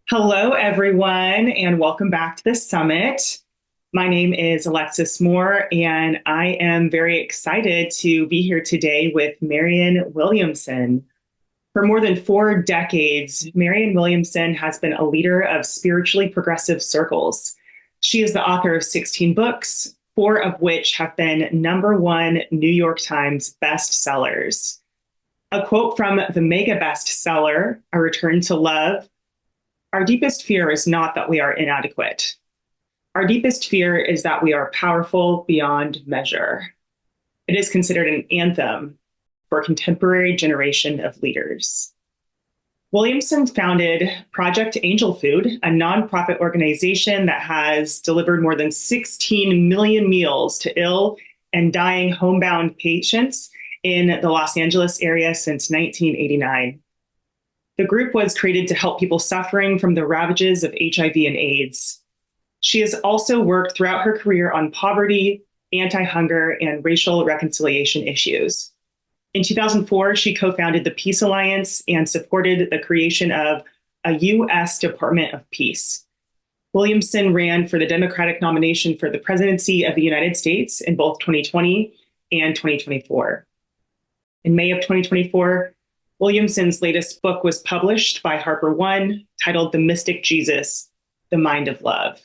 Hello, everyone, and welcome back to the summit. My name is Alexis Moore, and I am very excited to be here today with Marianne Williamson. For more than 4 decades, Marianne Williamson has been a leader of spiritually progressive circles. She is the author of 16 books, 4 of which have been #1 New York Times bestsellers. A quote from the mega bestseller, A Return to Love: "Our deepest fear is not that we are inadequate. Our deepest fear is that we are powerful beyond measure." It is considered an anthem for a contemporary generation of leaders. Williamson founded Project Angel Food, a nonprofit organization that has delivered more than 16 million meals to ill and dying homebound patients in the Los Angeles area since 1989. The group was created to help people suffering from the ravages of HIV and AIDS. She has also worked throughout her career on poverty, anti-hunger, and racial reconciliation issues. In 2004, she co-founded the Peace Alliance and supported the creation of a U.S. Department of Peace. Williamson ran for the Democratic nomination for the presidency of the United States in both 2020 and 2024. In May of 2024, Williamson's latest book was published by Harper One, titled The Mystic Jesus, The Mind of Love.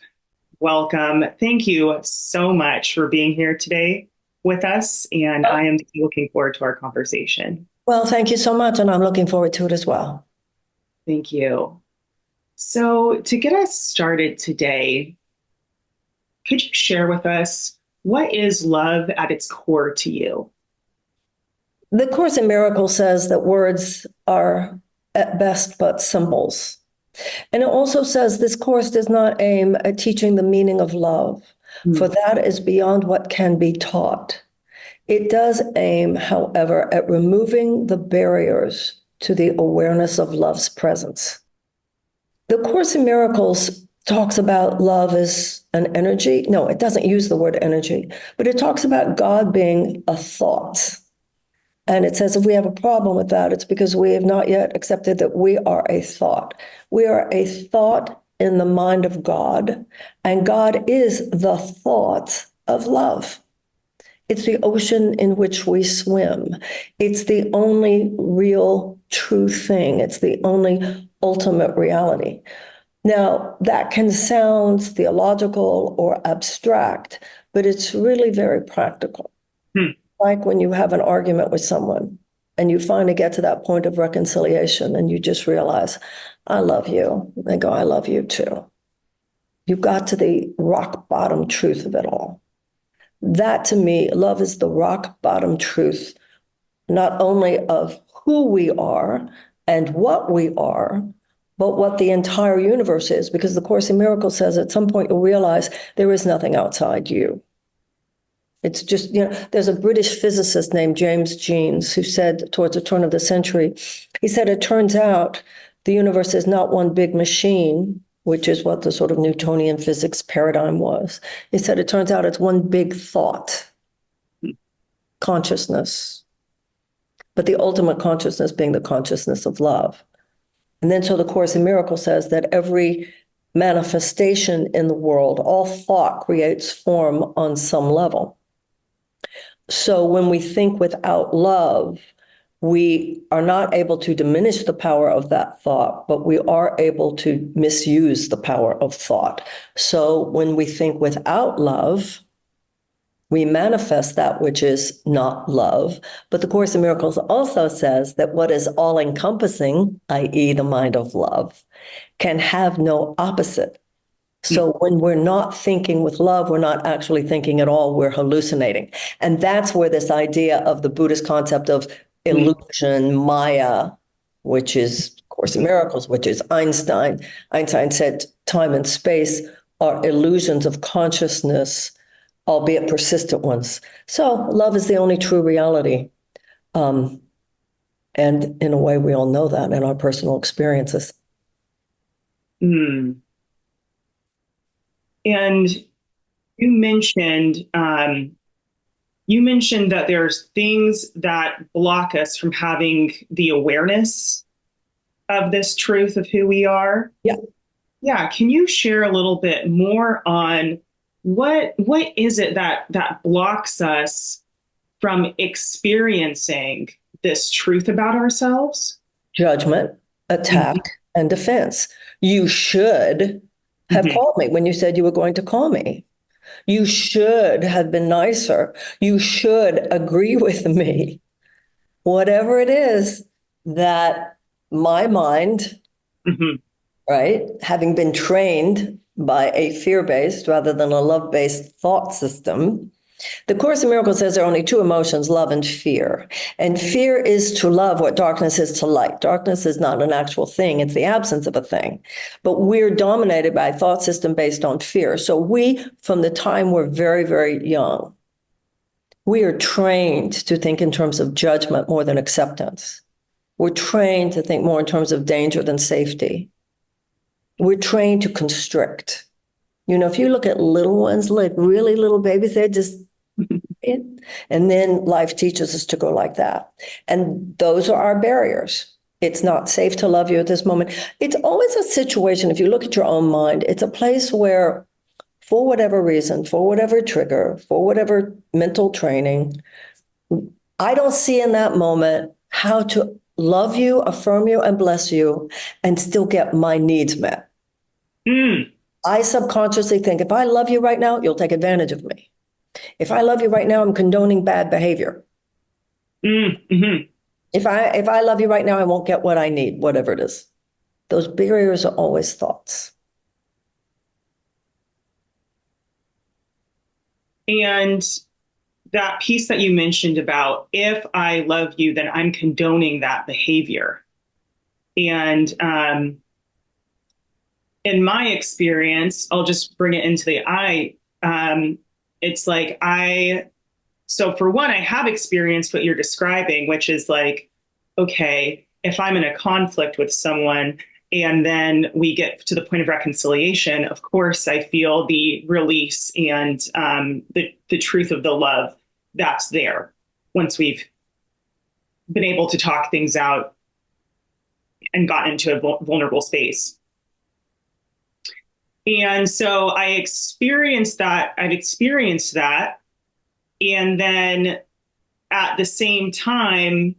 Welcome. Thank you so much for being here today with us, and I am looking forward to our conversation. Well, thank you so much, and I'm looking forward to it as well. Thank you. So to get us started today, could you share with us, what is love at its core to you? The Course in Miracles says that words are at best but symbols. And it also says this course does not aim at teaching the meaning of love, for that is beyond what can be taught. It does aim, however, at removing the barriers to the awareness of love's presence. The Course in Miracles talks about love as an energy. No, it doesn't use the word energy, but it talks about God being a thought. And it says if we have a problem with that, it's because we have not yet accepted that we are a thought. We are a thought in the mind of God, and God is the thought of love. It's the ocean in which we swim. It's the only real true thing. It's the only ultimate reality. Now, that can sound theological or abstract, but it's really very practical. Like when you have an argument with someone and you finally get to that point of reconciliation and you just realize, I love you. They go, I love you too. You got to the rock bottom truth of it all. That to me, love is the rock bottom truth, not only of who we are and what we are, but what the entire universe is, because the Course in Miracles says at some point you'll realize there is nothing outside you. It's just, there's a British physicist named James Jeans who said towards the turn of the century, he said, it turns out the universe is not one big machine, which is what the sort of Newtonian physics paradigm was. He said, it turns out it's one big thought, consciousness, but the ultimate consciousness being the consciousness of love. And then so the Course in Miracles says that every manifestation in the world, all thought creates form on some level. So when we think without love, we are not able to diminish the power of that thought, but we are able to misuse the power of thought. So when we think without love, we manifest that which is not love. But the Course in Miracles also says that what is all-encompassing, i.e. the mind of love, can have no opposite. So when we're not thinking with love, we're not actually thinking at all, we're hallucinating. And that's where this idea of the Buddhist concept of illusion, Maya, which is Course in Miracles, which is Einstein. Einstein said time and space are illusions of consciousness, albeit persistent ones. So love is the only true reality. And in a way, we all know that in our personal experiences. And you mentioned you mentioned that there's things that block us from having the awareness of this truth of who we are. Yeah. Yeah, can you share a little bit more on what is it that blocks us from experiencing this truth about ourselves? Judgment, Mm-hmm. attack, and defense. You should have Mm-hmm. called me when you said you were going to call me. You should have been nicer. You should agree with me. Whatever it is that my mind, Mm-hmm. right, having been trained by a fear-based rather than a love-based thought system, the Course in Miracles says there are only two emotions, love and fear. And fear is to love what darkness is to light. Darkness is not an actual thing, it's the absence of a thing. But we're dominated by a thought system based on fear. So we, from the time we're very, very young, we are trained to think in terms of judgment more than acceptance. We're trained to think more in terms of danger than safety. We're trained to constrict. You know, if you look at little ones, like really little babies, they're just it. And then life teaches us to go like that. And those are our barriers. It's not safe to love you at this moment. It's always a situation, if you look at your own mind, it's a place where, for whatever reason, for whatever trigger, for whatever mental training, I don't see in that moment how to love you, affirm you, and bless you, and still get my needs met. Mm. I subconsciously think if I love you right now, you'll take advantage of me. If I love you right now, I'm condoning bad behavior. Mm-hmm. If I love you right now, I won't get what I need, whatever it is. Those barriers are always thoughts. And that piece that you mentioned about if I love you, then I'm condoning that behavior. And in my experience, I'll just bring it into the I. It's like so for one, I have experienced what you're describing, which is like, okay, if I'm in a conflict with someone and then we get to the point of reconciliation, of course, I feel the release and the truth of the love that's there once we've been able to talk things out and gotten into a vulnerable space. And so I experienced that. I've experienced that. And then at the same time,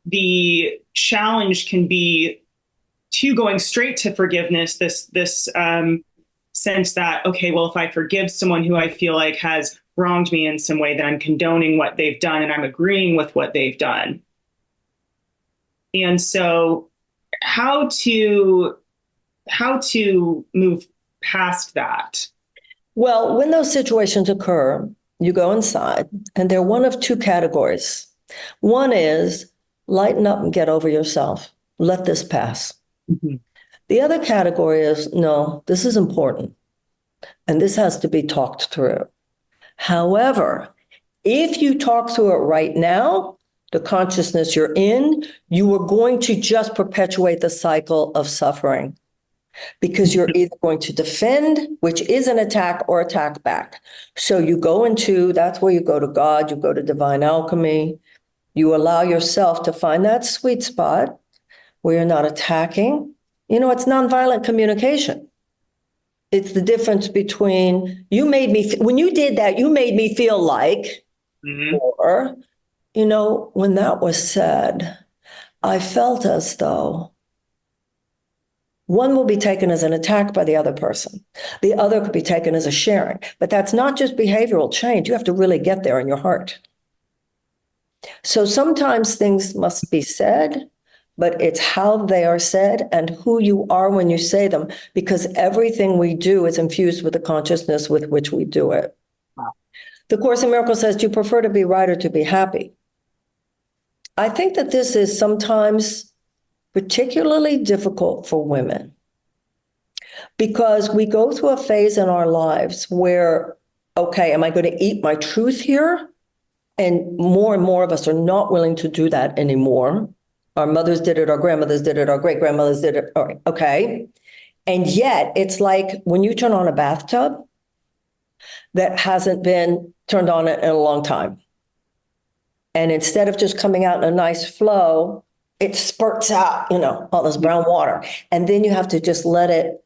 the challenge can be to going straight to forgiveness, this sense that, okay, well, if I forgive someone who I feel like has wronged me in some way, then I'm condoning what they've done and I'm agreeing with what they've done. And so how to move past that? Well, when those situations occur, you go inside, and they're one of two categories. One is lighten up and get over yourself. Let this pass. Mm-hmm. The other category is no, this is important, and this has to be talked through. However, if you talk through it right now, the consciousness you're in, you are going to just perpetuate the cycle of suffering because you're either going to defend, which is an attack, or attack back. So you go into, that's where you go to God, you go to divine alchemy, you allow yourself to find that sweet spot where you're not attacking. You know, it's nonviolent communication. It's the difference between when you did that, you made me feel like, Mm-hmm. or, you know, when that was said, I felt as though one will be taken as an attack by the other person. The other could be taken as a sharing. But that's not just behavioral change. You have to really get there in your heart. So sometimes things must be said, but it's how they are said and who you are when you say them, because everything we do is infused with the consciousness with which we do it. Wow. The Course in Miracles says, do you prefer to be right or to be happy? I think that this is sometimes particularly difficult for women because we go through a phase in our lives where, okay, am I going to eat my truth here? And more of us are not willing to do that anymore. Our mothers did it, our grandmothers did it, our great grandmothers did it. All right, okay. And yet it's like when you turn on a bathtub that hasn't been turned on in a long time. And instead of just coming out in a nice flow, it spurts out, all this brown water. And then you have to just let it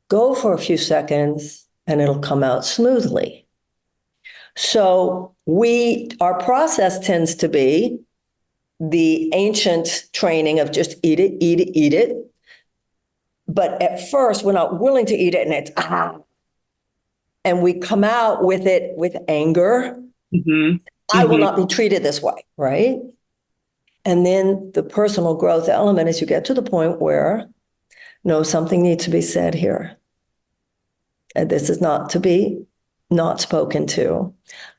go for a few seconds and it'll come out smoothly. So our process tends to be the ancient training of just eat it, eat it, eat it. But at first, we're not willing to eat it, and it's and we come out with it with anger. Mm-hmm. I will not be treated this way, right? And then the personal growth element is you get to the point where, no, something needs to be said here. And this is not to be not spoken to,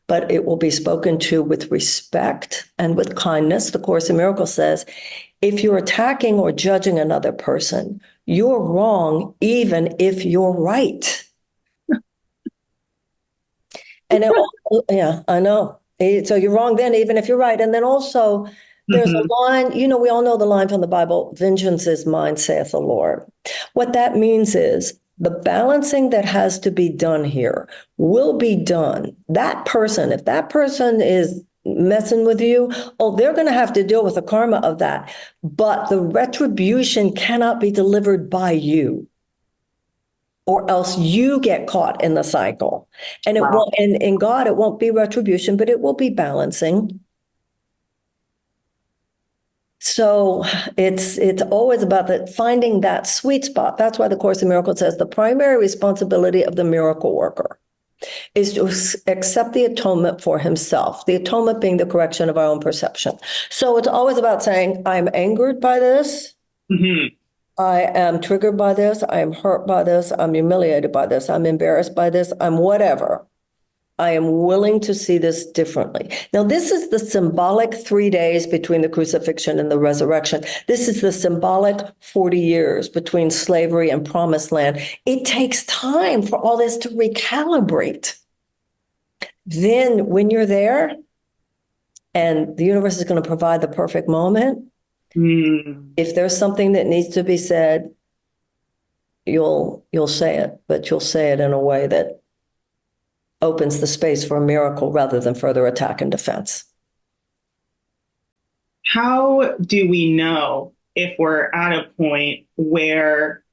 but it will be spoken to with respect and with kindness. The Course in Miracles says, if you're attacking or judging another person, you're wrong, even if you're right. And yeah, I know. So you're wrong then, even if you're right. And then also, there's a line, we all know the line from the Bible, vengeance is mine, saith the Lord. What that means is the balancing that has to be done here will be done. That person, if that person is messing with you, they're going to have to deal with the karma of that. But the retribution cannot be delivered by you, or else you get caught in the cycle. And it won't, and in God, it won't be retribution, but it will be balancing. So it's always about finding that sweet spot. That's why the Course in Miracles says the primary responsibility of the miracle worker is to accept the atonement for himself, the atonement being the correction of our own perception. So it's always about saying, I'm angered by this. Mm-hmm. I am triggered by this. I am hurt by this. I'm humiliated by this. I'm embarrassed by this. I'm whatever. I am willing to see this differently. Now, this is the symbolic 3 days between the crucifixion and the resurrection. This is the symbolic 40 years between slavery and promised land. It takes time for all this to recalibrate. Then when you're there and the universe is going to provide the perfect moment, if there's something that needs to be said, you'll say it, but you'll say it in a way that opens the space for a miracle rather than further attack and defense. How do we know if we're at a point where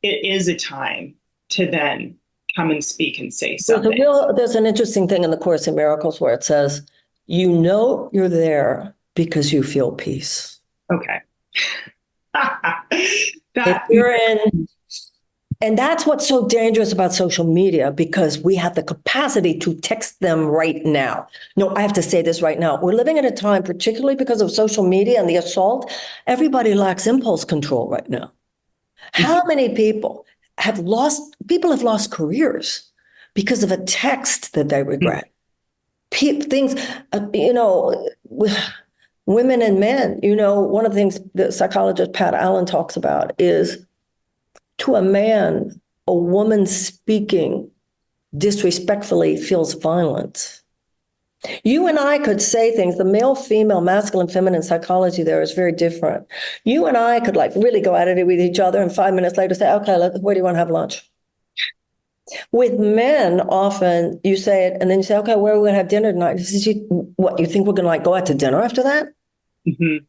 it is a time to then come and speak and say something? There's an interesting thing in the Course in Miracles where it says, you're there because you feel peace. Okay. If you're in... And that's what's so dangerous about social media, because we have the capacity to text them right now. No, I have to say this right now. We're living at a time, particularly because of social media and the assault, everybody lacks impulse control right now. How many people have lost careers because of a text that they regret? Things, women and men, one of the things that psychologist Pat Allen talks about is, to a man, a woman speaking disrespectfully feels violent. You and I could say things, the male, female, masculine, feminine psychology there is very different. You and I could really go at it with each other and 5 minutes later say, okay, where do you want to have lunch? With men, often you say it and then you say, okay, where are we going to have dinner tonight? What, you think we're going to go out to dinner after that? Mm-hmm.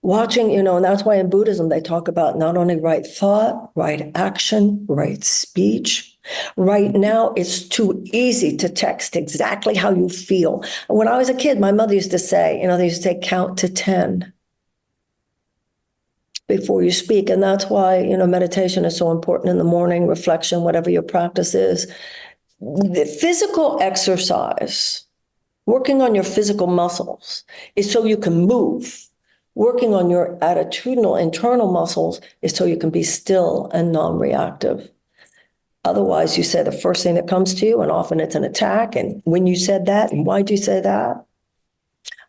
Watching, and that's why in Buddhism, they talk about not only right thought, right action, right speech. Right now, it's too easy to text exactly how you feel. When I was a kid, my mother used to say, they used to say, count to 10 before you speak. And that's why, meditation is so important in the morning, reflection, whatever your practice is. The physical exercise, working on your physical muscles, is so you can move. Working on your attitudinal internal muscles is so you can be still and non-reactive. Otherwise, you say the first thing that comes to you, and often it's an attack. And when you said that, and why'd you say that?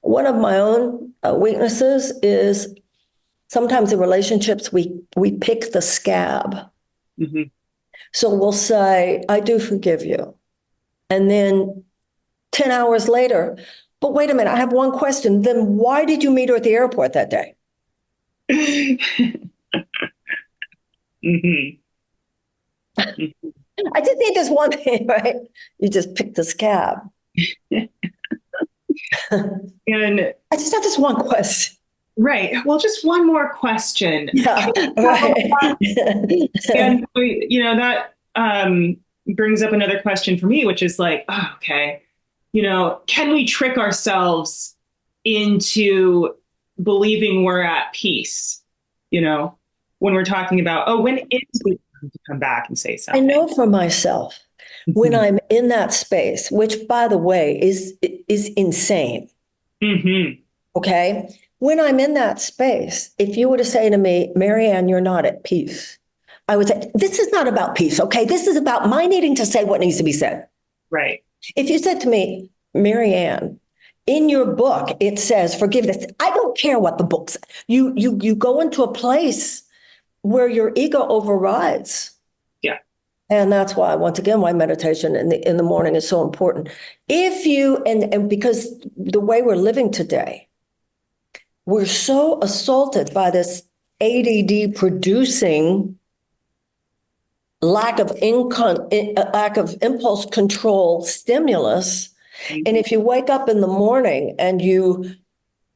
One of my own weaknesses is sometimes in relationships, we pick the scab. Mm-hmm. So we'll say, I do forgive you. And then 10 hours later, but wait a minute, I have one question. Then why did you meet her at the airport that day? Mm-hmm. I just need this one thing, right? You just pick the scab. And I just have this one question. right. Well, just one more question. Yeah, right. And that brings up another question for me, which is like, oh, okay, can we trick ourselves into believing we're at peace? When we're talking about, oh, when is it time to come back and say I something? know for myself, when Mm-hmm. I'm in that space, which by the way is insane. Mm-hmm. Okay. When I'm in that space, if you were to say to me, Marianne, you're not at peace, I would say, this is not about peace. Okay. This is about my needing to say what needs to be said. Right. If you said to me, Marianne, in your book, it says forgiveness. I don't care what the book says. You go into a place where your ego overrides. Yeah. And that's why, once again, why meditation in the morning is so important. If you, and because the way we're living today, we're so assaulted by this ADD producing lack of impulse control stimulus. And if you wake up in the morning and you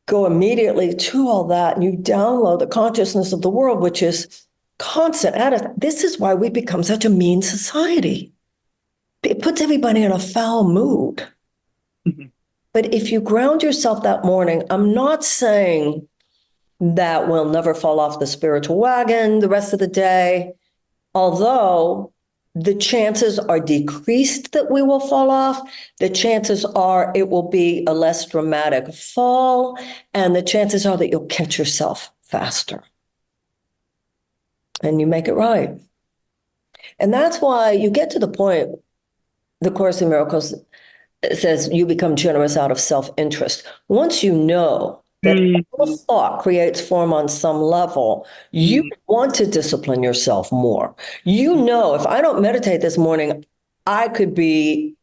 go immediately to all that and you download the consciousness of the world, which is constant this is why we become such a mean society. It puts everybody in a foul mood. Mm-hmm. But if you ground yourself that morning, I'm not saying that we'll never fall off the spiritual wagon the rest of the day, although the chances are decreased that we will fall off. The chances are it will be a less dramatic fall, and the chances are that you'll catch yourself faster and you make it right. And that's why you get to the point, the Course in Miracles says you become generous out of self-interest. Once you know that all Mm-hmm. thought creates form on some level, you want to discipline yourself more. You know, if I don't meditate this morning, I could be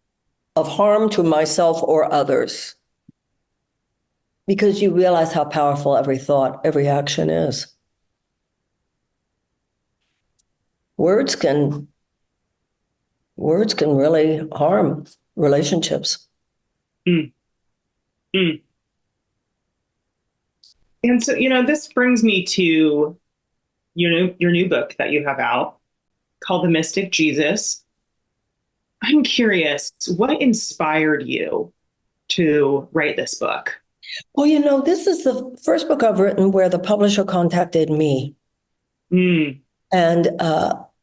of harm to myself or others, because you realize how powerful every thought, every action is. Words can really harm relationships. Mm-hmm. And so, this brings me to, your new book that you have out called The Mystic Jesus. I'm curious, what inspired you to write this book? Well, this is the first book I've written where the publisher contacted me Mm. and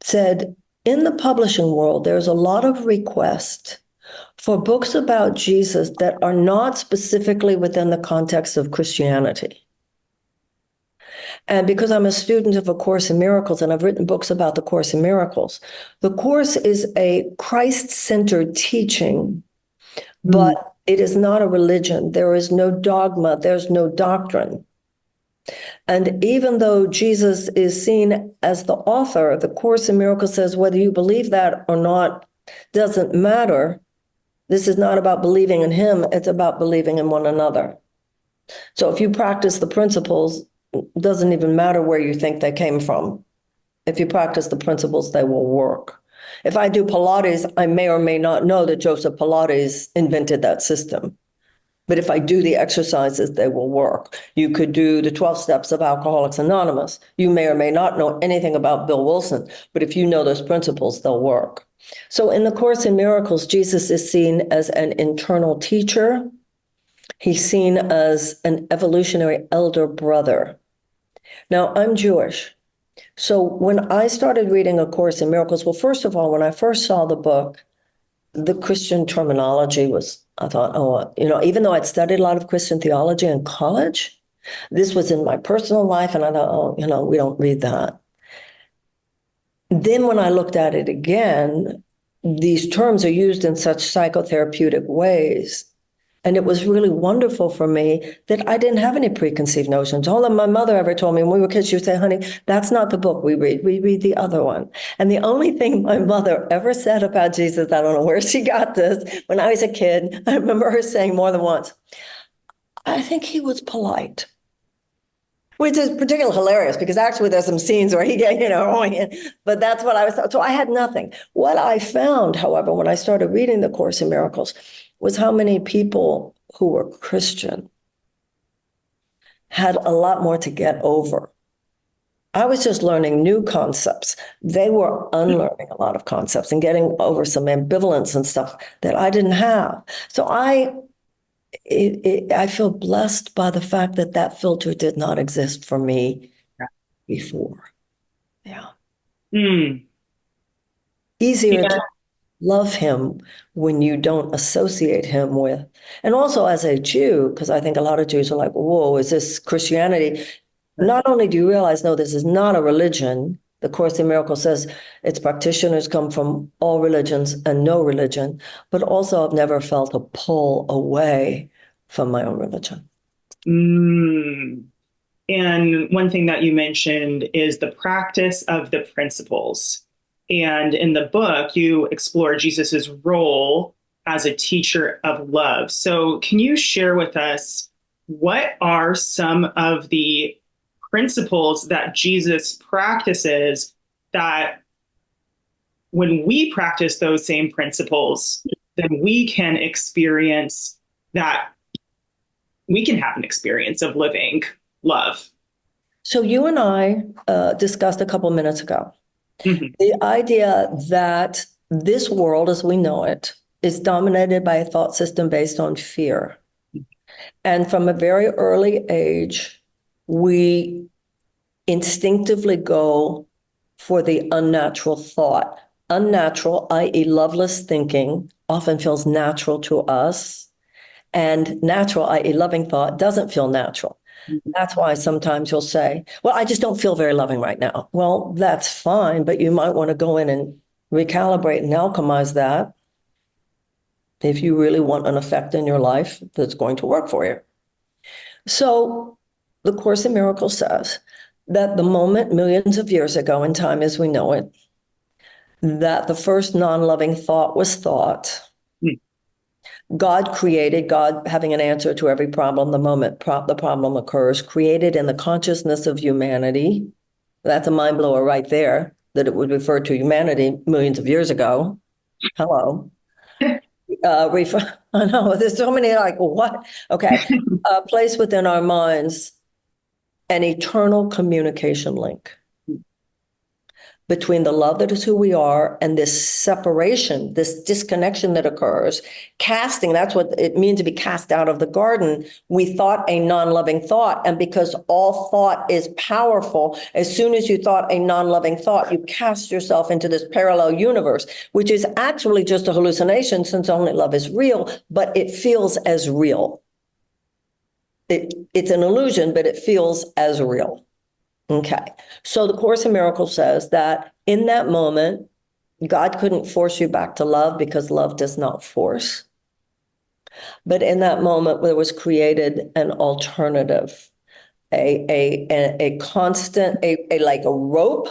said, in the publishing world, there's a lot of requests for books about Jesus that are not specifically within the context of Christianity. And because I'm a student of A Course in Miracles and I've written books about the Course in Miracles, the Course is a Christ-centered teaching, but it is not a religion. There is no dogma. There's no doctrine. And even though Jesus is seen as the author, the Course in Miracles says whether you believe that or not doesn't matter. This is not about believing in him. It's about believing in one another. So if you practice the principles, it doesn't even matter where you think they came from. If you practice the principles, they will work. If I do Pilates, I may or may not know that Joseph Pilates invented that system. But if I do the exercises, they will work. You could do the 12 steps of Alcoholics Anonymous. You may or may not know anything about Bill Wilson, but if you know those principles, they'll work. So in the Course in Miracles, Jesus is seen as an internal teacher. He's seen as an evolutionary elder brother. Now, I'm Jewish. So when I started reading A Course in Miracles, well, first of all, when I first saw the book, the Christian terminology was, I thought, oh, even though I'd studied a lot of Christian theology in college, this was in my personal life. And I thought, oh, we don't read that. Then when I looked at it again, these terms are used in such psychotherapeutic ways. And it was really wonderful for me that I didn't have any preconceived notions. All that my mother ever told me when we were kids, she would say, honey, that's not the book we read. We read the other one. And the only thing my mother ever said about Jesus, I don't know where she got this, when I was a kid, I remember her saying more than once, I think he was polite. Which is particularly hilarious because actually there's some scenes where he get, but that's what I was, so I had nothing. What I found, however, when I started reading the Course in Miracles was how many people who were Christian had a lot more to get over. I was just learning new concepts. They were unlearning a lot of concepts and getting over some ambivalence and stuff that I didn't have. So I feel blessed by the fact that that filter did not exist for me before. Yeah. Mm. Easier Yeah. to love him when you don't associate him with. And also as a Jew, because I think a lot of Jews are like, whoa, is this Christianity? Not only do you realize, no, this is not a religion. The Course in Miracles says its practitioners come from all religions and no religion, but also I've never felt a pull away from my own religion. Mm. And one thing that you mentioned is the practice of the principles. And in the book, you explore Jesus's role as a teacher of love. So, can you share with us what are some of the principles that Jesus practices that when we practice those same principles, then we can experience that we can have an experience of living love? So you and I discussed a couple minutes ago Mm-hmm. the idea that this world as we know it is dominated by a thought system based on fear. And from a very early age, we instinctively go for the unnatural thought. Unnatural, i.e., loveless thinking, often feels natural to us. And natural, i.e., loving thought, doesn't feel natural. That's why sometimes you'll say, well, I just don't feel very loving right now. Well, that's fine, but you might want to go in and recalibrate and alchemize that if you really want an effect in your life that's going to work for you. So the Course in Miracles says that the moment millions of years ago in time as we know it, that the first non-loving thought was thought. God created, God having an answer to every problem the moment the problem occurs, created in the consciousness of humanity. That's a mind blower right there, that it would refer to humanity millions of years ago. Hello. I know, there's so many like, well, what? Okay. Place within our minds an eternal communication link between the love that is who we are and this separation, this disconnection that occurs, casting, that's what it means to be cast out of the garden. We thought a non-loving thought, and because all thought is powerful, as soon as you thought a non-loving thought, you cast yourself into this parallel universe, which is actually just a hallucination since only love is real, but it feels as real. It's an illusion, but it feels as real. Okay, so the Course in Miracles says that in that moment, God couldn't force you back to love because love does not force. But in that moment, there was created an alternative, a constant, like a rope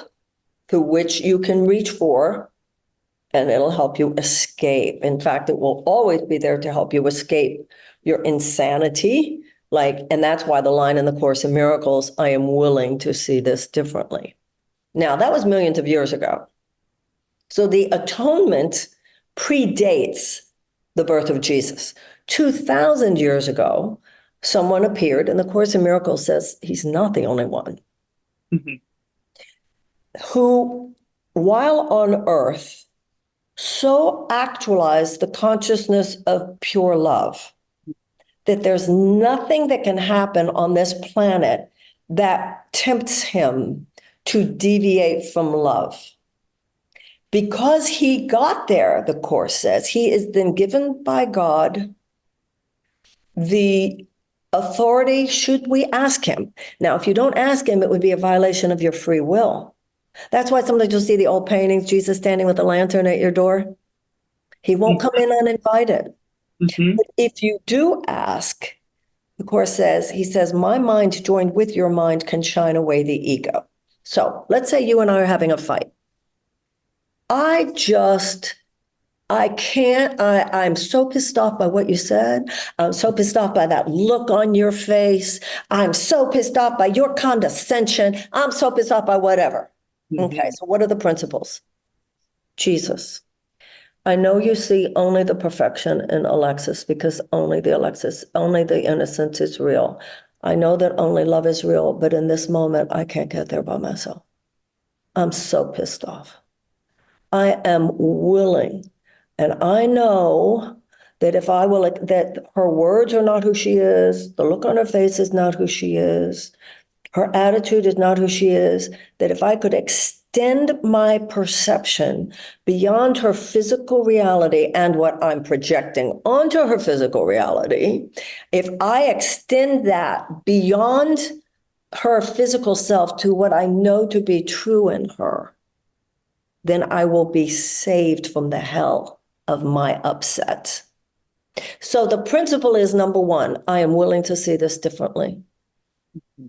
through which you can reach for, and it'll help you escape. In fact, it will always be there to help you escape your insanity. And that's why the line in the Course in Miracles, I am willing to see this differently. Now, that was millions of years ago. So the atonement predates the birth of Jesus. 2,000 years ago, someone appeared, and the Course in Miracles says he's not the only one, who, while on earth, so actualized the consciousness of pure love that there's nothing that can happen on this planet that tempts him to deviate from love. Because he got there, the Course says, he is then given by God the authority, should we ask him. Now, if you don't ask him, it would be a violation of your free will. That's why sometimes you'll see the old paintings, Jesus standing with a lantern at your door. He won't come in uninvited. Mm-hmm. But if you do ask, the Course says, he says, my mind joined with your mind can shine away the ego. So let's say you and I are having a fight. I just I can't, I'm so pissed off by what you said. I'm so pissed off by that look on your face. I'm so pissed off by your condescension. I'm so pissed off by whatever. Okay, Mhm. so what are the principles? Jesus. I know you see only the perfection in Alexis because only the innocence is real. I know that only love is real, but in this moment, I can't get there by myself. I'm so pissed off. I am willing, and I know that if I will, that her words are not who she is, the look on her face is not who she is, her attitude is not who she is, that if I could extend my perception beyond her physical reality and what I'm projecting onto her physical reality, if I extend that beyond her physical self to what I know to be true in her, then I will be saved from the hell of my upset. So the principle is number one, I am willing to see this differently.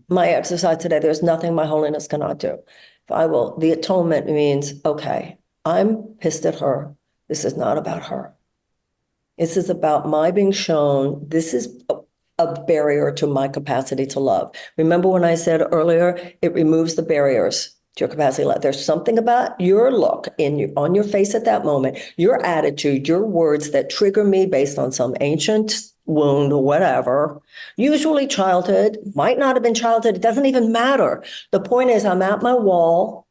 My exercise today, there's nothing my holiness cannot do. The atonement means, okay, I'm pissed at her. This is not about her. This is about my being shown. This is a barrier to my capacity to love. Remember when I said earlier, it removes the barriers to your capacity to love. There's something about your look on your face at that moment, your attitude, your words that trigger me based on some ancient wound or whatever. Usually childhood, might not have been childhood. It doesn't even matter. The point is, I'm at my wall.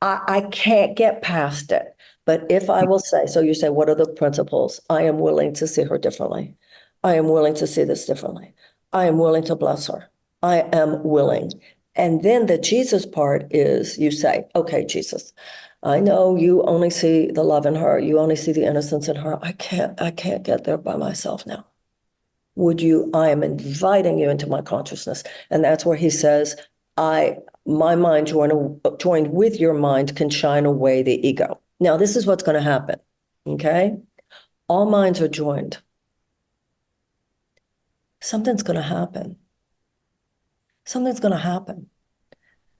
I can't get past it. But if I will say, so you say, what are the principles? I am willing to see her differently. I am willing to see this differently. I am willing to bless her. I am willing. And then the Jesus part is you say, okay, Jesus, I know you only see the love in her. You only see the innocence in her. I can't get there by myself now. I am inviting you into my consciousness. And that's where he says, my mind joined with your mind can shine away the ego. Now, this is what's going to happen. Okay. All minds are joined. Something's going to happen. Something's going to happen.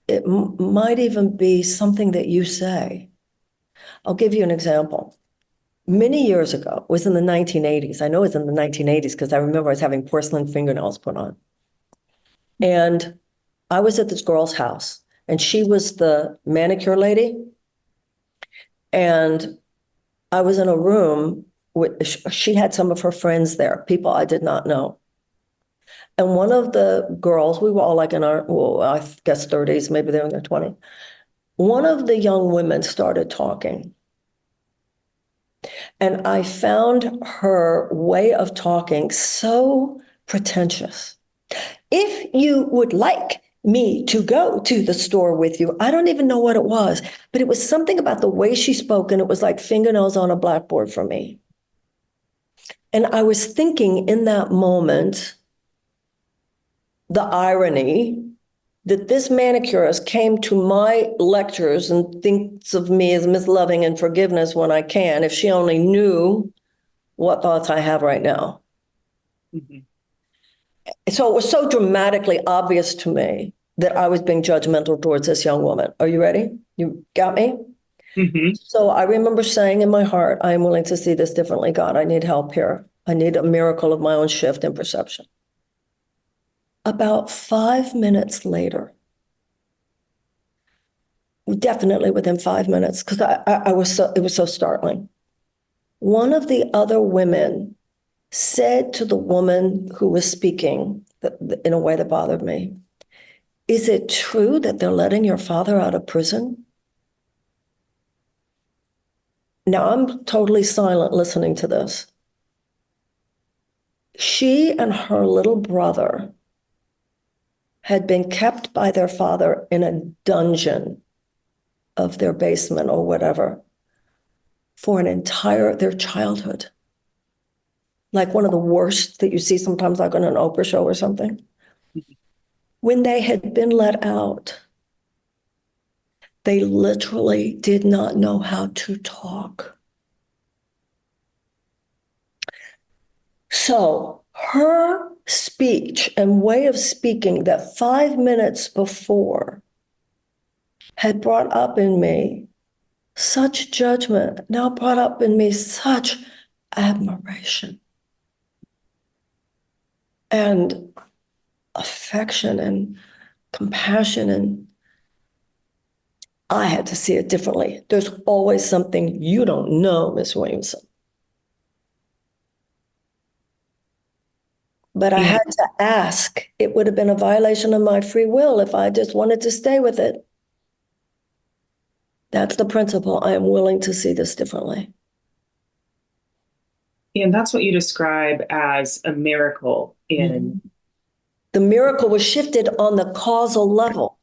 It might even be something that you say. I'll give you an example. Many years ago, it was in the 1980s. I know it was in the 1980s because I remember I was having porcelain fingernails put on. And I was at this girl's house, and she was the manicure lady. And I was in a room with, she had some of her friends there, people I did not know. And one of the girls, we were all like in our, well, I guess 30s, maybe they were in their 20s. One of the young women started talking. And I found her way of talking so pretentious. If you would like me to go to the store with you, I don't even know what it was, but it was something about the way she spoke, and it was like fingernails on a blackboard for me. And I was thinking in that moment, the irony that this manicurist came to my lectures and thinks of me as Miss Loving and forgiveness when I can, if she only knew what thoughts I have right now. Mhm. So it was so dramatically obvious to me that I was being judgmental towards this young woman. Are you ready? You got me? Mhm. So I remember saying in my heart, I am willing to see this differently. God, I need help here. I need a miracle of my own shift in perception. About 5 minutes later, definitely within 5 minutes, because it was so startling. One of the other women said to the woman who was speaking in a way that bothered me, is it true that they're letting your father out of prison? Now I'm totally silent listening to this. She and her little brother had been kept by their father in a dungeon of their basement or whatever for their childhood. Like one of the worst that you see sometimes, like on an Oprah show or something. When they had been let out, they literally did not know how to talk. So her speech and way of speaking that 5 minutes before had brought up in me such judgment now brought up in me such admiration and affection and compassion. And I had to see it differently. There's always something you don't know, Miss Williamson. But I And, had to ask. It would have been a violation of my free will if I just wanted to stay with it. That's the principle. I am willing to see this differently. and that's what you describe as a miracle in. Mhm. The miracle was shifted on the causal level.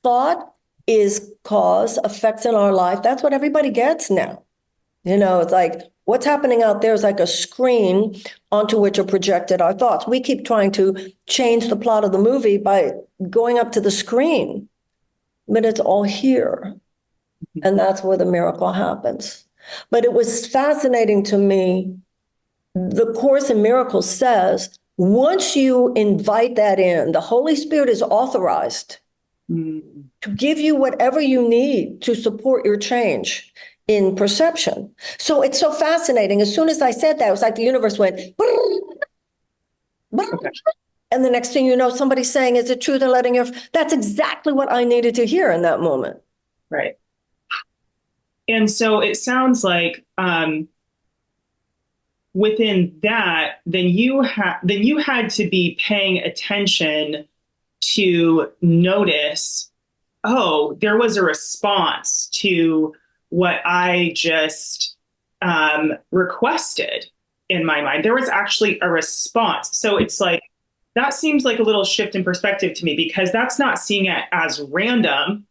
Thought is cause, effects in our life. That's what everybody gets now. It's like what's happening out there is like a screen onto which are projected our thoughts. We keep trying to change the plot of the movie by going up to the screen, but it's all here. And that's where the miracle happens. But it was fascinating to me. The Course in Miracles says, once you invite that in, the Holy Spirit is authorized Mm. to give you whatever you need to support your change in perception. So it's so fascinating. As soon as I said that, it was like the universe went, Okay. and the next thing you know, somebody's saying, is it true they're letting your, that's exactly what I needed to hear in that moment. Right. And so it sounds like within that, then you had to be paying attention to notice, oh, there was a response to what I just requested in my mind. There was actually a response. So it's like, that seems like a little shift in perspective to me because that's not seeing it as random,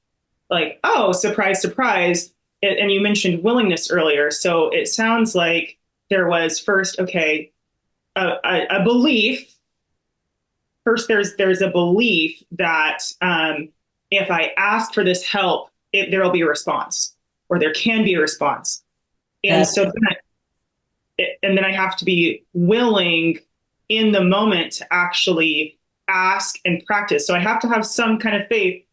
like, oh, surprise, surprise. And you mentioned willingness earlier. So it sounds like there was first, okay, a belief. First, there's a belief that if I ask for this help, there will be a response, or there can be a response. And That's so, and then I have to be willing in the moment to actually ask and practice. So I have to have some kind of faith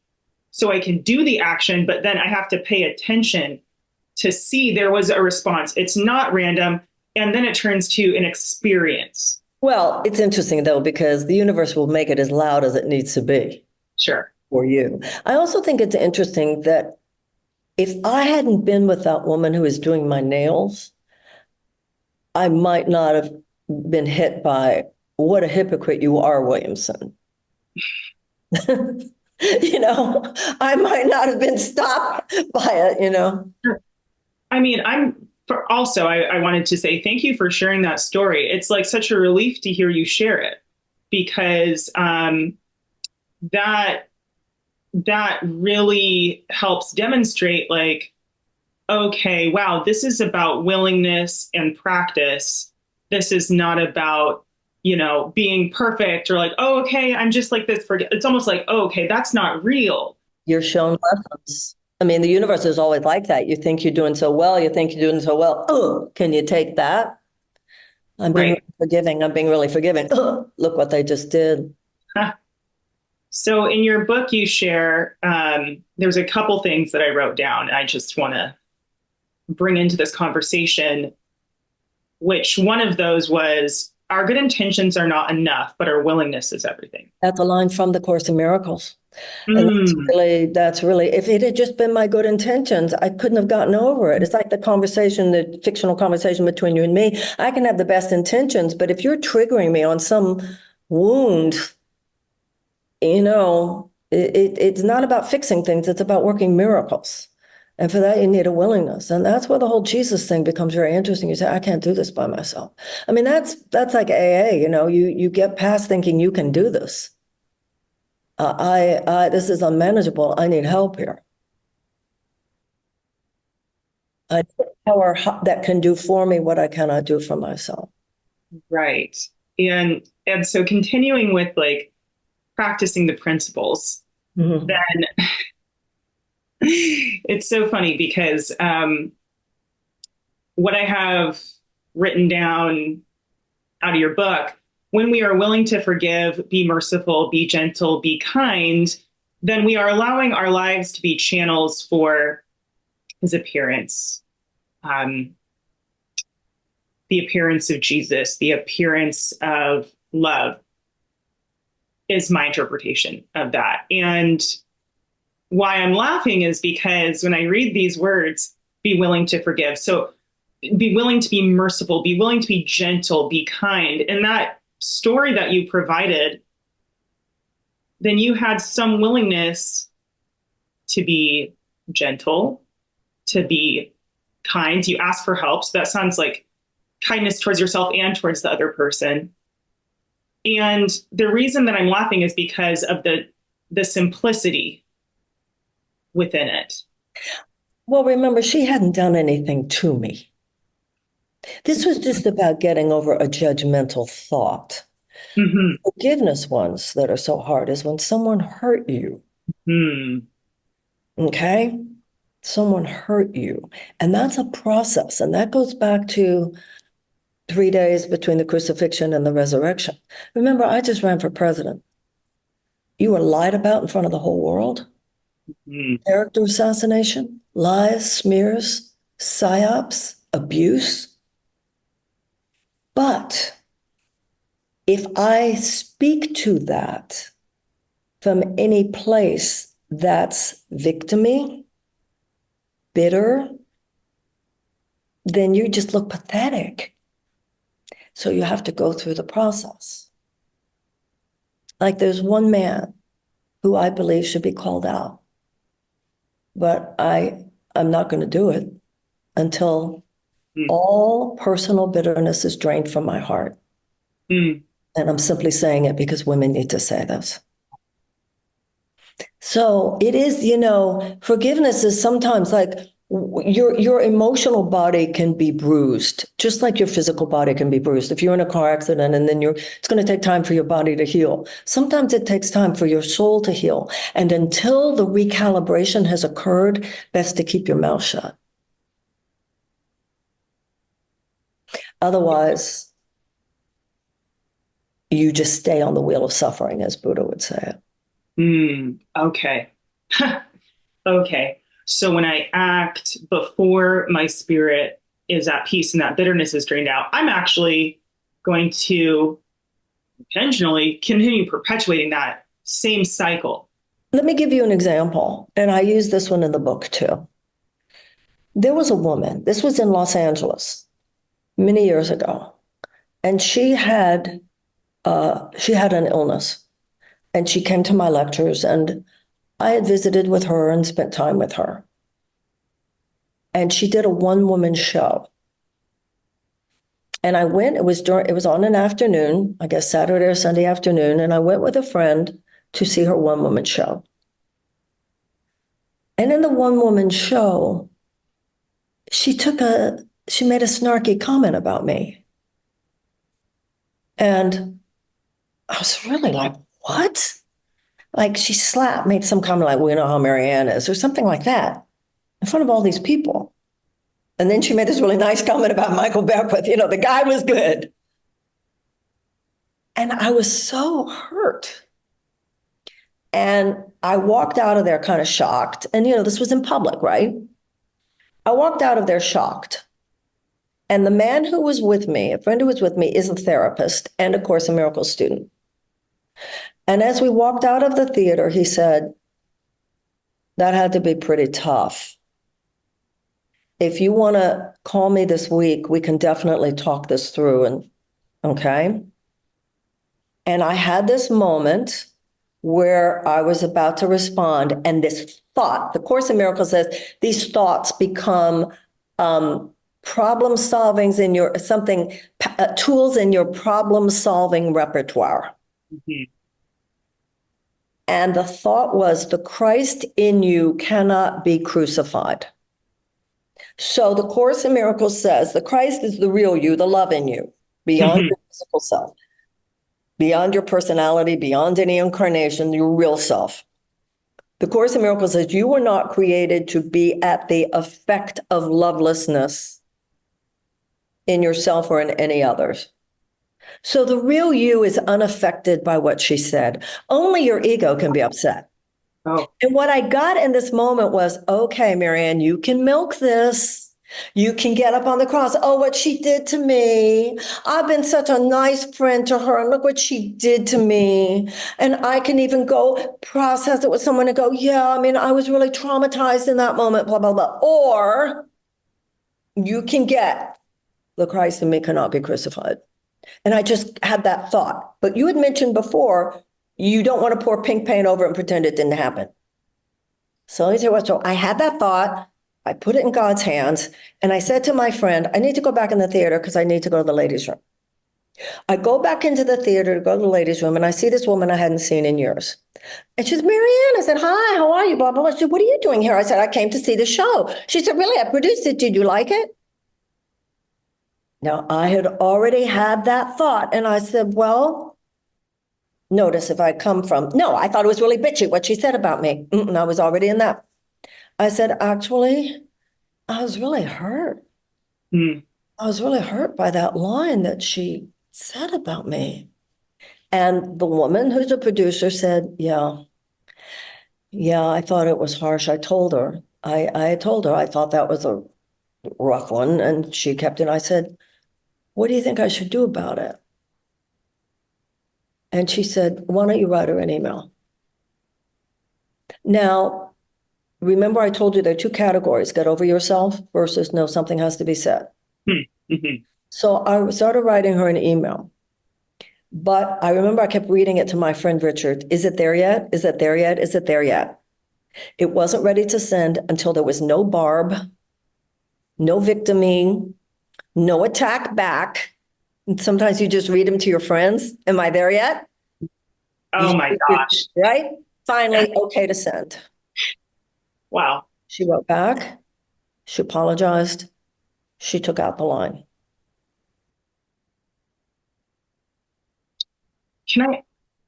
so I can do the action, but then I have to pay attention to see there was a response. It's not random. And then it turns to an experience. well, it's interesting though, because the universe will make it as loud as it needs to be Sure. for you. I also think it's interesting that if I hadn't been with that woman who was doing my nails, I might not have been hit by what a hypocrite you are, Williamson. I might not have been stopped by it. Sure. I mean, I wanted to say thank you for sharing that story. It's like such a relief to hear you share it because that that really helps demonstrate like, okay, wow, this is about willingness and practice. This is not about, being perfect or like, oh, okay, I'm just like this. It's almost like, oh, okay, that's not real. You're shown lessons. I mean, the universe is always like that. You think you're doing so well, you think you're doing so well. Oh, can you take that? I'm being Right. really forgiving. I'm being really forgiving. Oh, look what they just did. So in your book, you share, there's a couple things that I wrote down. I just want to bring into this conversation, which one of those was our good intentions are not enough, but our willingness is everything. That's a line from the Course in Miracles. And Mm, that's really, if it had just been my good intentions, I couldn't have gotten over it. It's like the fictional conversation between you and me. I can have the best intentions, but if you're triggering me on some wound, it's not about fixing things, it's about working miracles. And for that, you need a willingness. And that's where the whole Jesus thing becomes very interesting. You say, I can't do this by myself. I mean, that's like AA, you get past thinking you can do this. This is unmanageable. I need help here. I need a power that can do for me what I cannot do for myself. right. And so continuing with like practicing the principles, Mhm. then it's so funny because what I have written down out of your book, when we are willing to forgive, be merciful, be gentle, be kind, then we are allowing our lives to be channels for his appearance, um, the appearance of Jesus, the appearance of love is my interpretation of that. And why I'm laughing is because when I read these words, be willing to forgive. So be willing to be merciful, be willing to be gentle, be kind. In that story that you provided, then you had some willingness to be gentle, to be kind. You ask for help. So that sounds like kindness towards yourself and towards the other person. And the reason that I'm laughing is because of the simplicity within it. Well, remember, she hadn't done anything to me. This was just about getting over a judgmental thought. Mm-hmm. Forgiveness ones that are so hard is when someone hurt you. Mm. Okay? Someone hurt you. And that's a process. And that goes back to 3 days between the crucifixion and the resurrection. Remember, I just ran for president. You were lied about in front of the whole world. Mm. Character assassination, lies, smears, psyops, abuse. But if I speak to that from any place that's victimy, bitter, then you just look pathetic. So you have to go through the process. Like there's one man who I believe should be called out, but I'm not going to do it until Mm. all personal bitterness is drained from my heart. Mm. And I'm simply saying it because women need to say this. So it is, forgiveness is sometimes like your emotional body can be bruised, just like your physical body can be bruised. If you're in a car accident and then it's going to take time for your body to heal. Sometimes it takes time for your soul to heal. And until the recalibration has occurred, best to keep your mouth shut. Otherwise, you just stay on the wheel of suffering, as Buddha would say it. Okay. Okay. So when I act before my spirit is at peace and that bitterness is drained out, I'm actually going to intentionally continue perpetuating that same cycle. Let me give you an example, and I use this one in the book too. There was a woman, this was in Los Angeles many years ago, and she had an illness, and she came to my lectures, and I had visited with her and spent time with her. And she did a one-woman show. And I went, it was on an afternoon, I guess Saturday or Sunday afternoon, and I went with a friend to see her one-woman show. And in the one-woman show, she made a snarky comment about me. And I was really like, what? Like she made some comment like, we know how Marianne is, or something like that, in front of all these people. And then she made this really nice comment about Michael Beckwith. The guy was good. And I was so hurt. And I walked out of there kind of shocked. And, this was in public, right? I walked out of there shocked. And the man who was with me, a friend who was with me, is a therapist and a Course in Miracles student. And as we walked out of the theater, he said, that had to be pretty tough. If you want to call me this week, we can definitely talk this through. And okay. And I had this moment where I was about to respond. And this thought, the Course in Miracles says, these thoughts become problem solvings in your tools in your problem solving repertoire. Mm-hmm. And the thought was, the Christ in you cannot be crucified. So the Course in Miracles says the Christ is the real you, the love in you, beyond your physical self, beyond your personality, beyond any incarnation, your real self. The Course in Miracles says you were not created to be at the effect of lovelessness in yourself or in any others. So the real you is unaffected by what she said. Only your ego can be upset. Oh, And what I got in this moment was, okay, Marianne, you can milk this. You can get up on the cross. Oh, what she did to me. I've been such a nice friend to her. And look what she did to me. And I can even go process it with someone and go, yeah, I mean, I was really traumatized in that moment, blah, blah, blah. Or you can get the Christ in me cannot be crucified. And I just had that thought. But you had mentioned before, you don't want to pour pink paint over it and pretend it didn't happen. So let me tell you what, so I had that thought, I put it in God's hands, and I said to my friend, I need to go back in the theater because I need to go to the ladies' room. I go back into the theater to go to the ladies' room, and I see this woman I hadn't seen in years. And she's Marianne. I said, hi, how are you? Blah, blah, blah. She said, what are you doing here? I said, I came to see the show. She said, really? I produced it. Did you like it? Now, I had already had that thought, and I said, well, notice if I come from, no, I thought it was really bitchy what she said about me. I was already in that. I said, actually, I was really hurt. hmm. I was really hurt by that line that she said about me. And the woman who's a producer said, yeah, I thought it was harsh. I told her, I told her I thought that was a rough one. And she kept it. I said, what do you think I should do about it? And she said, why don't you write her an email? Now, remember I told you there are two categories, get over yourself versus no, something has to be said. Mm-hmm. So I started writing her an email. But I remember I kept reading it to my friend Richard. Is it there yet? Is it there yet? Is it there yet? It wasn't ready to send until there was no barb, no victiming, no attack back. And sometimes you just read them to your friends. Am I there yet? Oh my gosh. Right? Finally, okay to send. Wow. She wrote back. She apologized. She took out the line. Can I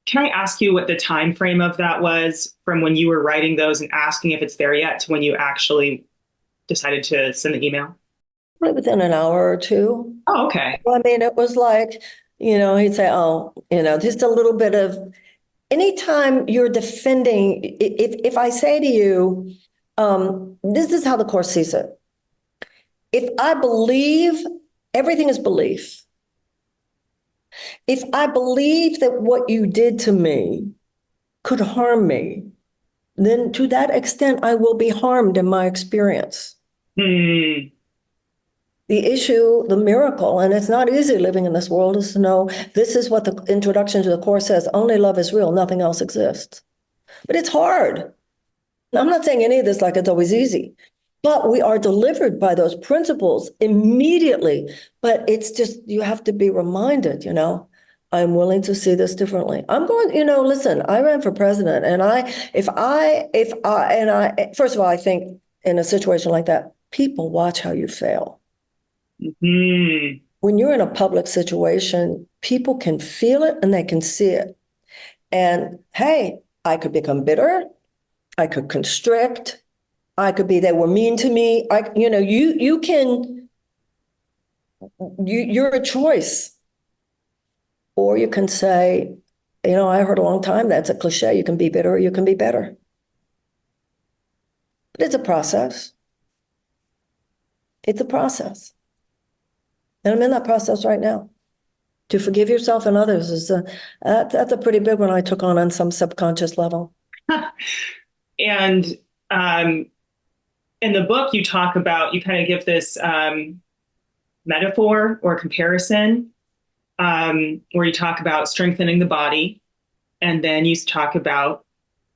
can I ask you what the time frame of that was from when you were writing those and asking if it's there yet to when you actually decided to send the email? Probably within an hour or two. Oh, okay. I mean, it was like, he'd say, oh, just a little bit of anytime you're defending, if I say to you, this is how the course sees it. If I believe, everything is belief. If I believe that what you did to me could harm me, then to that extent, I will be harmed in my experience. Hmm. The issue, the miracle, and it's not easy living in this world, is to know this is what the introduction to the course says, only love is real, nothing else exists. But it's hard. I'm not saying any of this like it's always easy, but we are delivered by those principles immediately. But it's just, you have to be reminded, I'm willing to see this differently. I'm going, listen, I ran for president and first of all, I think in a situation like that, people watch how you fail. Hmm. When you're in a public situation, people can feel it and they can see it. And hey, I could become bitter. I could constrict. I could be, they were mean to me. You're a choice. Or you can say, I heard a long time, that's a cliche. You can be bitter or you can be better. But it's a process. It's a process. And I'm in that process right now. To forgive yourself and others that's a pretty big one I took on some subconscious level. And um, in the book, you kind of give this metaphor or comparison where you talk about strengthening the body, and then you talk about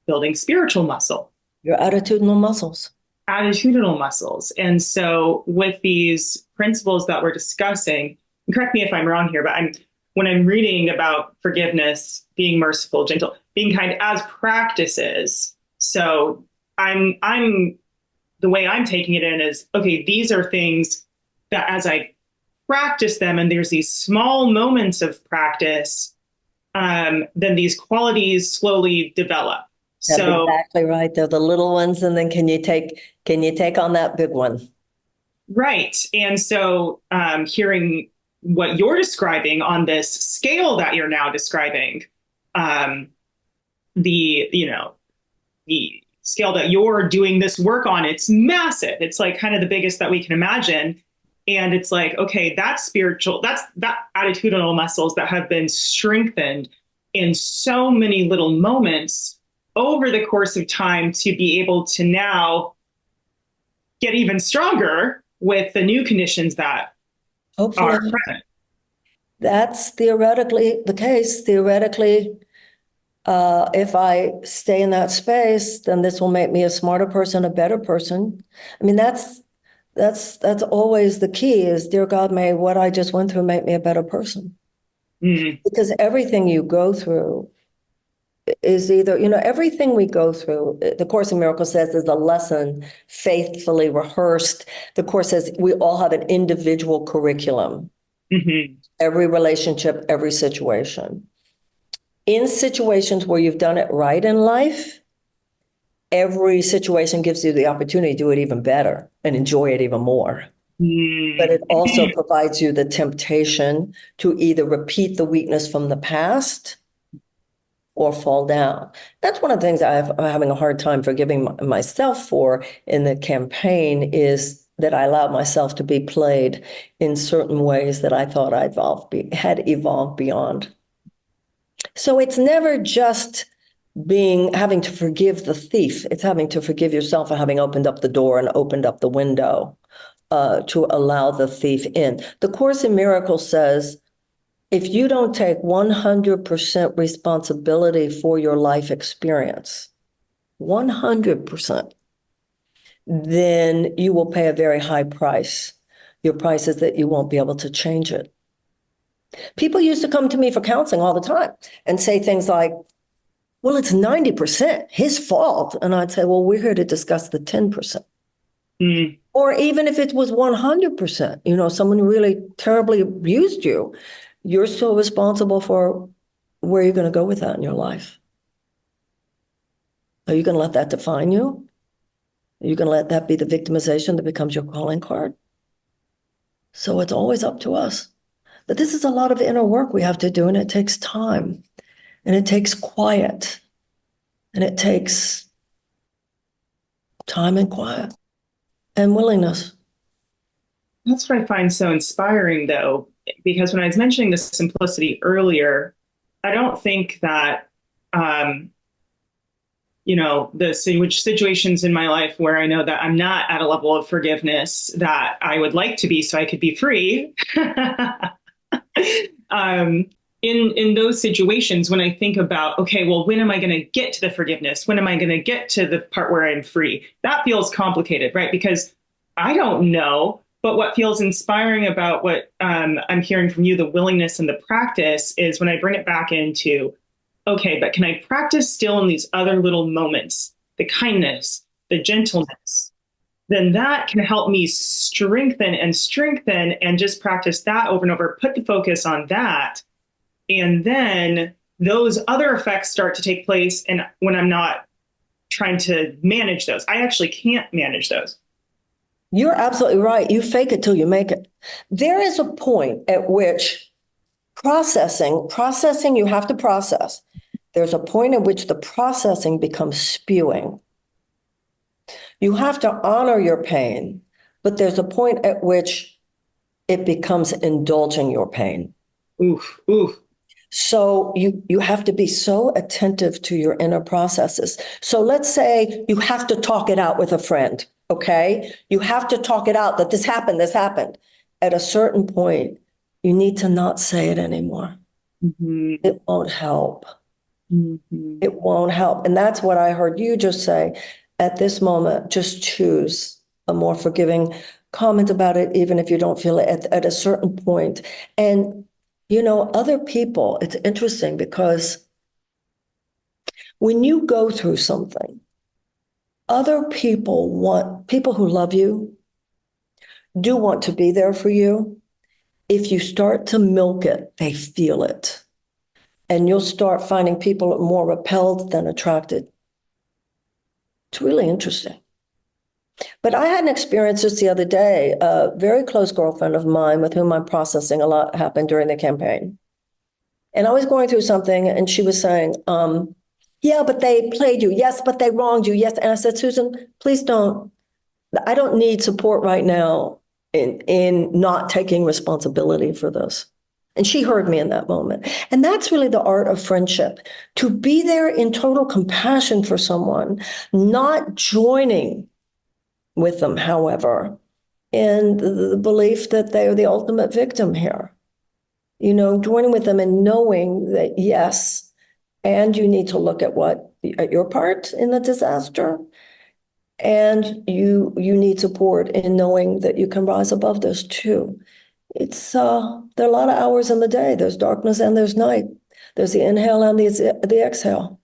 building spiritual muscle, Your attitudinal muscles. attitudinal muscles. And so, with these principles that we're discussing, and correct me if I'm wrong here, but when I'm reading about forgiveness, being merciful, gentle, being kind as practices. So I'm the way I'm taking it in is, okay, these are things that as I practice them, and there's these small moments of practice, then these qualities slowly develop. That's So exactly right. They're the little ones, and then can you take on that big one? right, and so hearing what you're describing on this scale that you're now describing, the the scale that you're doing this work on, it's massive. It's like kind of the biggest that we can imagine. And it's like, okay, that's spiritual, that's that attitudinal muscles that have been strengthened in so many little moments over the course of time to be able to now get even stronger with the new conditions that are Hopefully, present. that's theoretically the case. Theoretically, if I stay in that space, then this will make me a smarter person, a better person. I mean, that's always the key is, dear God, may what I just went through make me a better person. Mm, Because everything you go through is either, everything we go through, the Course in Miracles says is a lesson faithfully rehearsed. The Course says we all have an individual curriculum, mhm, every relationship, every situation. In situations where you've done it right in life, every situation gives you the opportunity to do it even better and enjoy it even more. But mm, it also provides you the temptation to either repeat the weakness from the past or fall down. That's one of the things I'm having a hard time forgiving myself for in the campaign, is that I allowed myself to be played in certain ways that I thought had evolved beyond. So it's never just having to forgive the thief. It's having to forgive yourself for having opened up the door and opened up the window to allow the thief in. The Course in Miracles says, if you don't take 100% responsibility for your life experience, 100%, then you will pay a very high price. Your price is that you won't be able to change it. People used to come to me for counseling all the time and say things like, well, it's 90% his fault. And I'd say, well, we're here to discuss the 10%. mm. Or even if it was 100%, someone really terribly abused you, you're still responsible for where you're going to go with that in your life. Are you going to let that define you? Are you going to let that be the victimization that becomes your calling card? So it's always up to us. But this is a lot of inner work we have to do, and it takes time, and it takes quiet, and it takes time and quiet and willingness. That's what I find so inspiring, though, because when I was mentioning the simplicity earlier, I don't think that, um, the situations in my life where I know that I'm not at a level of forgiveness that I would like to be so I could be free. um, in those situations, when I think about, okay, well, when am I going to get to the forgiveness? When am I going to get to the part where I'm free? That feels complicated, right? Because I don't know. But what feels inspiring about what I'm hearing from you, the willingness and the practice, is when I bring it back into, okay, but can I practice still in these other little moments, the kindness, the gentleness, then that can help me strengthen and just practice that over and over, put the focus on that. And then those other effects start to take place. And when I'm not trying to manage those, I actually can't manage those. You're absolutely right. You fake it till you make it. There is a point at which processing, you have to process. There's a point at which the processing becomes spewing. You have to honor your pain, but there's a point at which it becomes indulging your pain. Oof, oof. So you have to be so attentive to your inner processes. So let's say you have to talk it out with a friend, okay? You have to talk it out that this happened, this happened. At a certain point, you need to not say it anymore. Mm-hmm. It won't help. Mm-hmm. It won't help. And that's what I heard you just say. At this moment, just choose a more forgiving comment about it, even if you don't feel it at a certain point. And other people, it's interesting because when you go through something, other people who love you do want to be there for you. If you start to milk it, they feel it. And you'll start finding people more repelled than attracted. It's really interesting. But I had an experience just the other day. A very close girlfriend of mine with whom I'm processing a lot happened during the campaign. And I was going through something, and she was saying, Yeah, but they played you. Yes, but they wronged you. Yes. And I said, Susan, please don't. I don't need support right now in not taking responsibility for this. And she heard me in that moment. And that's really the art of friendship, to be there in total compassion for someone, not joining with them, however, in the belief that they are the ultimate victim here. Joining with them and knowing that, yes, and you need to look at your part in the disaster, and you need support in knowing that you can rise above this too. There are a lot of hours in the day. There's darkness and there's night. There's the inhale and the exhale.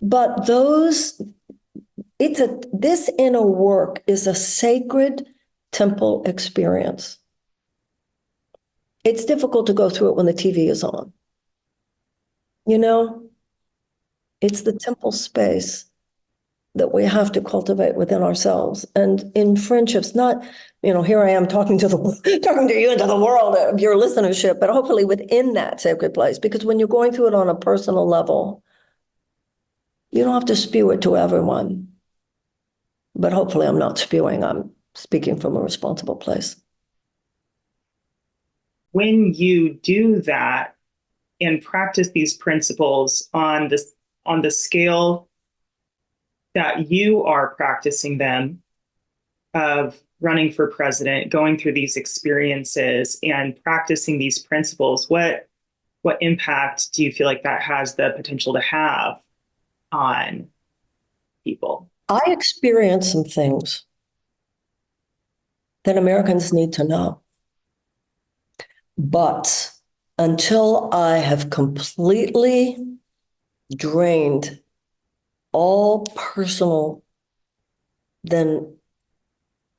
But this inner work is a sacred temple experience. It's difficult to go through it when the TV is on. It's the temple space that we have to cultivate within ourselves. And in friendships, not, here I am talking to you and to the world of your listenership, but hopefully within that sacred place. Because when you're going through it on a personal level, you don't have to spew it to everyone. But hopefully I'm not spewing, I'm speaking from a responsible place. When you do that and practice these principles on the scale that you are practicing them, of running for president, going through these experiences and practicing these principles, what impact do you feel like that has the potential to have on people? I experienced some things that Americans need to know. But until I have completely drained all personal, then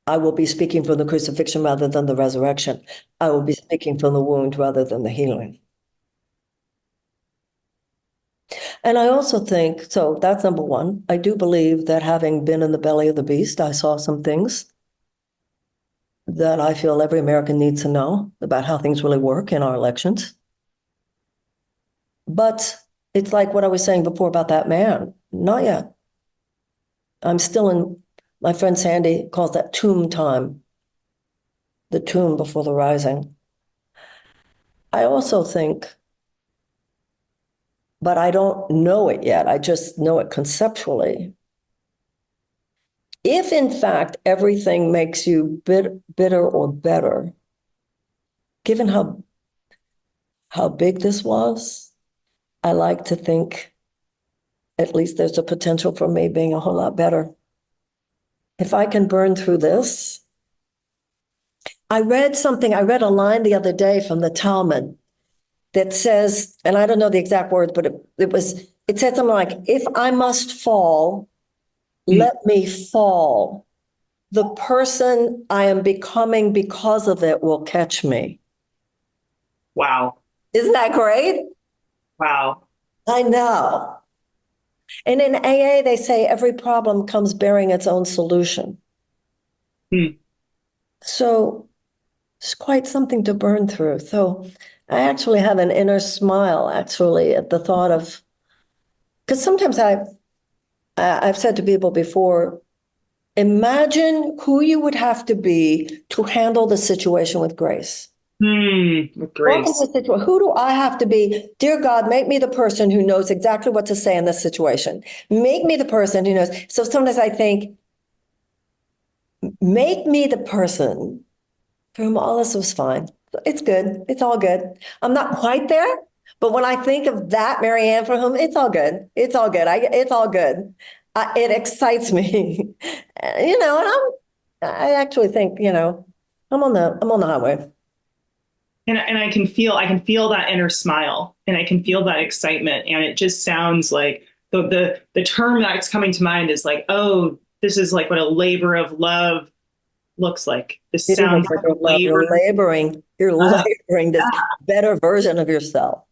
I will be speaking from the crucifixion rather than the resurrection. I will be speaking from the wound rather than the healing. And I also think, so that's number one. I do believe that having been in the belly of the beast, I saw some things that I feel every American needs to know about how things really work in our elections. But it's like what I was saying before about that man. Not yet. I'm still in, my friend Sandy calls that tomb time, the tomb before the rising. I also think, but I don't know it yet, I just know it conceptually. If in fact everything makes you bitter or better, given how big this was, I like to think at least there's a potential for me being a whole lot better. If I can burn through this. I read a line the other day from the Talmud that says, and I don't know the exact words, but it said something like, if I must fall, let me fall. The person I am becoming because of it will catch me. Wow. Isn't that great? Wow. I know. And in AA, they say every problem comes bearing its own solution. So it's quite something to burn through. So I actually have an inner smile, actually, at the thought of, because sometimes I've said to people before, imagine who you would have to be to handle the situation with grace. With grace. Who do I have to be? Dear God, make me the person who knows exactly what to say in this situation. Make me the person who knows. So sometimes I think, make me the person for whom all this was fine. It's good. It's all good. I'm not quite there, but when I think of that Marianne for whom it's all good. It's all good. It's all good. It excites me, and I actually think, I'm on the highway. And I can feel that inner smile, and I can feel that excitement. And it just sounds like the term that's coming to mind is like, oh, this is like what a labor of love looks like. This sounds like a labor. You're laboring this better version of yourself.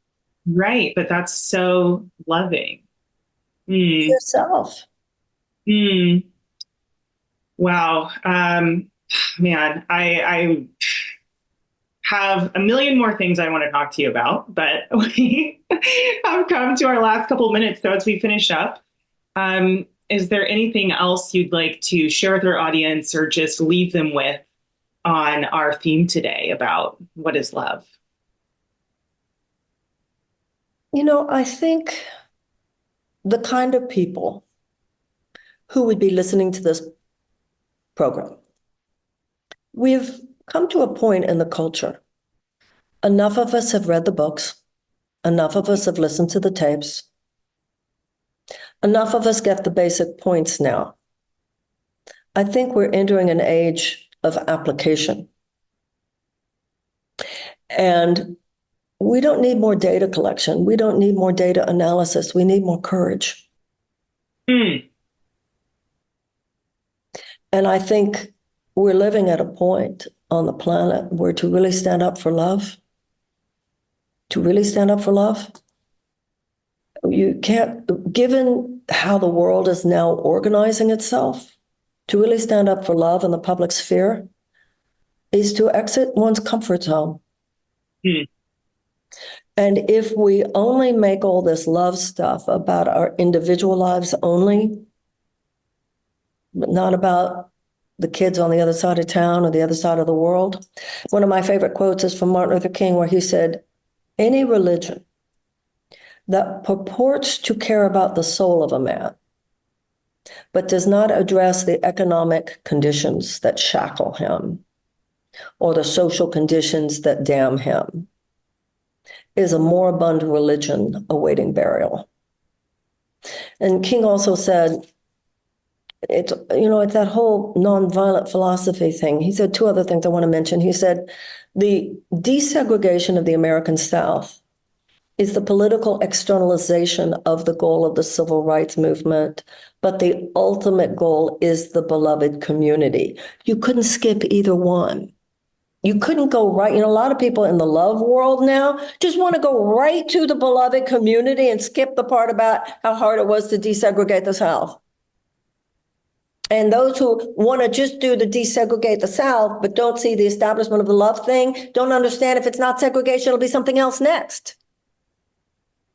Right. But that's so loving. Yourself. Wow. Man, have a million more things I want to talk to you about, but we have come to our last couple of minutes. So as we finish up, is there anything else you'd like to share with our audience or just leave them with on our theme today about what is love? I think the kind of people who would be listening to this program, we've come to a point in the culture. Enough of us have read the books. Enough of us have listened to the tapes. Enough of us get the basic points now. I think we're entering an age of application. And we don't need more data collection. We don't need more data analysis. We need more courage. Mm. And I think we're living at a point on the planet where to really stand up for love, you can't, given how the world is now organizing itself, to really stand up for love in the public sphere is to exit one's comfort zone. Mm. And if we only make all this love stuff about our individual lives only, but not about the kids on the other side of town or the other side of the world. One of my favorite quotes is from Martin Luther King, where he said, "Any religion that purports to care about the soul of a man, but does not address the economic conditions that shackle him or the social conditions that damn him, is a moribund religion awaiting burial." And King also said, it's that whole nonviolent philosophy thing. He said two other things I want to mention. He said, the desegregation of the American South is the political externalization of the goal of the civil rights movement, but the ultimate goal is the beloved community. You couldn't skip either one. You couldn't go right. A lot of people in the love world now just want to go right to the beloved community and skip the part about how hard it was to desegregate the South. And those who want to just do the desegregate the South, but don't see the establishment of the love thing, don't understand if it's not segregation, it'll be something else next.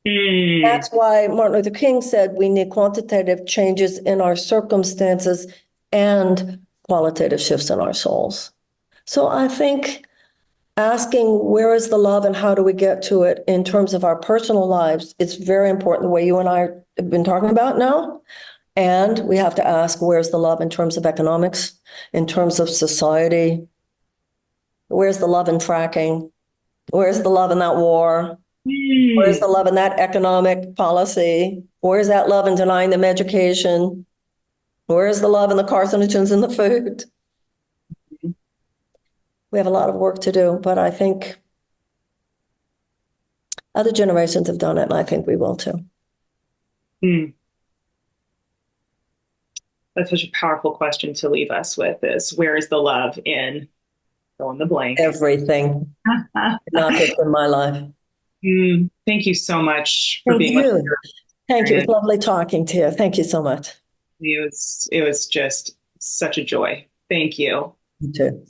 Mm. That's why Martin Luther King said we need quantitative changes in our circumstances and qualitative shifts in our souls. So I think asking where is the love and how do we get to it in terms of our personal lives, it's very important the way you and I have been talking about now. And we have to ask, where's the love in terms of economics, in terms of society? Where's the love in fracking? Where's the love in that war? Where's the love in that economic policy? Where's that love in denying them education? Where's the love in the carcinogens in the food? We have a lot of work to do, but I think other generations have done it, and I think we will too. Mm. That's such a powerful question to leave us with is where is the love in fill in the blank? Everything, not just in my life. Thank you so much for Thank being you. with us. Thank you. It's lovely talking to you. Thank you so much. It was just such a joy. Thank you. You too.